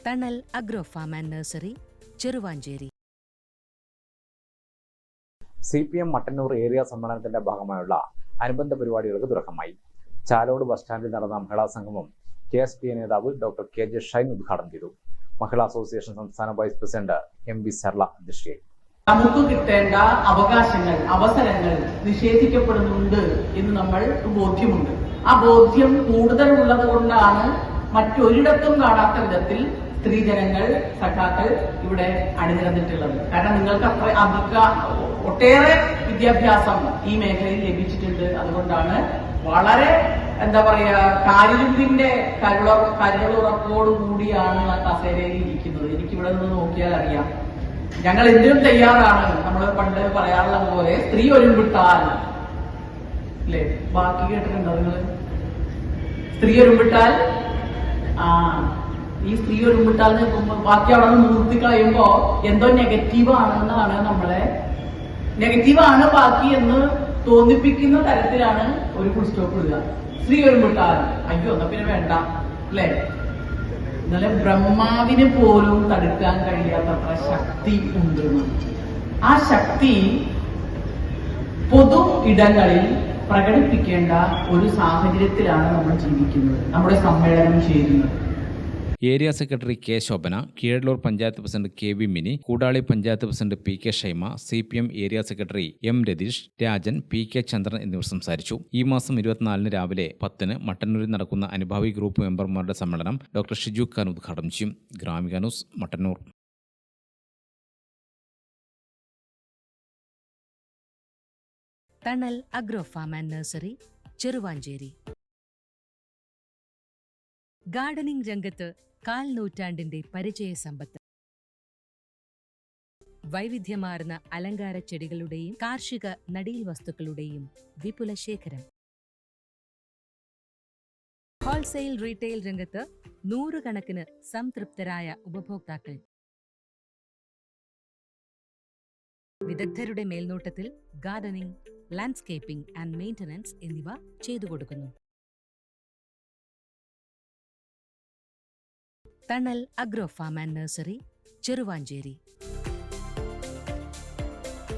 തണൽ agro farm and nursery, Cheruvanchery. CPM Mattannur area സമ്മേളനത്തിന്റെ ഭാഗമായുള്ള അനുബന്ധ പരിപാടികൾക്ക് തുടക്കമായി. ചാലോട് ബസ് സ്റ്റാൻഡിൽ നടന്ന മഹിളാ സംഗമം KSPA നേതാവ് ഡോക്ടർ KJ ഷൈൻ ഉദ്ഘാടനം ചെയ്തു. മഹിളാ അസോസിയേഷൻ സംസ്ഥാന വൈസ് പ്രസിഡന്റ് MB സർല അധ്യക്ഷയായി. നമുക്ക് കിട്ടേണ്ട അവകാശങ്ങൾ, അവസരങ്ങൾ നിഷേധിക്കപ്പെടുന്നുണ്ട് എന്ന് നമ്മൾ ബോധ്യമുണ്ട്. ആ ബോധ്യം കൂടുതലുള്ളത് കൊണ്ടാണ് മറ്റൊരിടത്തും കാണാത്ത വിധത്തിൽ സ്ത്രീജനങ്ങൾ, സഖാക്കൾ ഇവിടെ അണിനിരന്നിട്ടുള്ളത്. കാരണം നിങ്ങൾക്ക് ഒട്ടേറെ വിദ്യാഭ്യാസം ഈ മേഖലയിൽ ലഭിച്ചിട്ടുണ്ട്. അതുകൊണ്ടാണ് വളരെ കാലിന്റെ കരുളുറപ്പോടുകൂടിയാണ് ആ കസേരയിൽ ഇരിക്കുന്നത്. എനിക്കിവിടെ നിന്ന് നോക്കിയാൽ അറിയാം. ഞങ്ങൾ എന്തിനും തയ്യാറാണ്. നമ്മൾ പണ്ട് പറയാറുള്ള പോലെ സ്ത്രീ ഒരുമ്പിട്ടാൽ, അല്ലേ? ബാക്കി കേട്ടിട്ടുണ്ടോ നിങ്ങള്? സ്ത്രീ ഒരുമ്പിട്ടാൽ, ഈ സ്ത്രീ ഒരുമ്പിട്ടാൽ ബാക്കി അവിടെ നിന്ന് നിർത്തി കളയുമ്പോ എന്തോ നെഗറ്റീവ് ആണെന്നാണ് നെഗറ്റീവാണ് ബാക്കി എന്ന് തോന്നിപ്പിക്കുന്ന തരത്തിലാണ് ഒരു ഫുൾ സ്റ്റോപ്പ് ഇടുക. സ്ത്രീ ഒരുമ്പിട്ടാൽ അയ്യോ എന്നാ പിന്നെ വേണ്ട, അല്ലേ? ഇന്നലെ ബ്രഹ്മാവിന് പോലും തടുക്കാൻ കഴിയാത്തത്ര ശക്തി ഉണ്ട്. ആ ശക്തി പൊതു ഇടങ്ങളിൽ പ്രകടിപ്പിക്കേണ്ട ഒരു സാഹചര്യത്തിലാണ് നമ്മൾ ജീവിക്കുന്നത്, നമ്മുടെ സമ്മേളനം ചേരുന്നത്. Area secretary K. Shobhana, Keezhallur panchayat president KV Mini, Koodali panchayat president PK Shaima, CPM area secretary M. Ratheesh, Rajan, PK Chandran എന്നിവർ സംസാരിച്ചു. ഈ മാസം 24 രാവിലെ 10 മട്ടന്നൂരിൽ നടക്കുന്ന അനുഭാവി ഗ്രൂപ്പ് മെമ്പർമാരുടെ സമ്മേളനം ഡോക്ടർ ഷിജു ഖാൻ ഉദ്ഘാടനം ചെയ്യും. Gramika news, Mattannur. Thanal agro farm and nursery, Cheruvanchery. Gardening രംഗത്ത് 1/4 നൂറ്റാണ്ടിന്റെ പരിചയസമ്പത്ത്. വൈവിധ്യമാർന്ന അലങ്കാര ചെടികളുടെയും കാർഷിക നടീൽ വസ്തുക്കളുടെയും വിപുല ശേഖരം. ഹോൾസെയിൽ റീറ്റെയിൽ രംഗത്ത് 100 കണക്കിന് സംതൃപ്തരായ ഉപഭോക്താക്കൾ. വിദഗ്ധരുടെ മേൽനോട്ടത്തിൽ ഗാർഡനിംഗ്, ലാൻഡ്സ്കേപ്പിംഗ് ആൻഡ് മെയിന്റനൻസ് എന്നിവ ചെയ്തു കൊടുക്കുന്നു. Thanal agro farm and nursery, Cheruvanchery.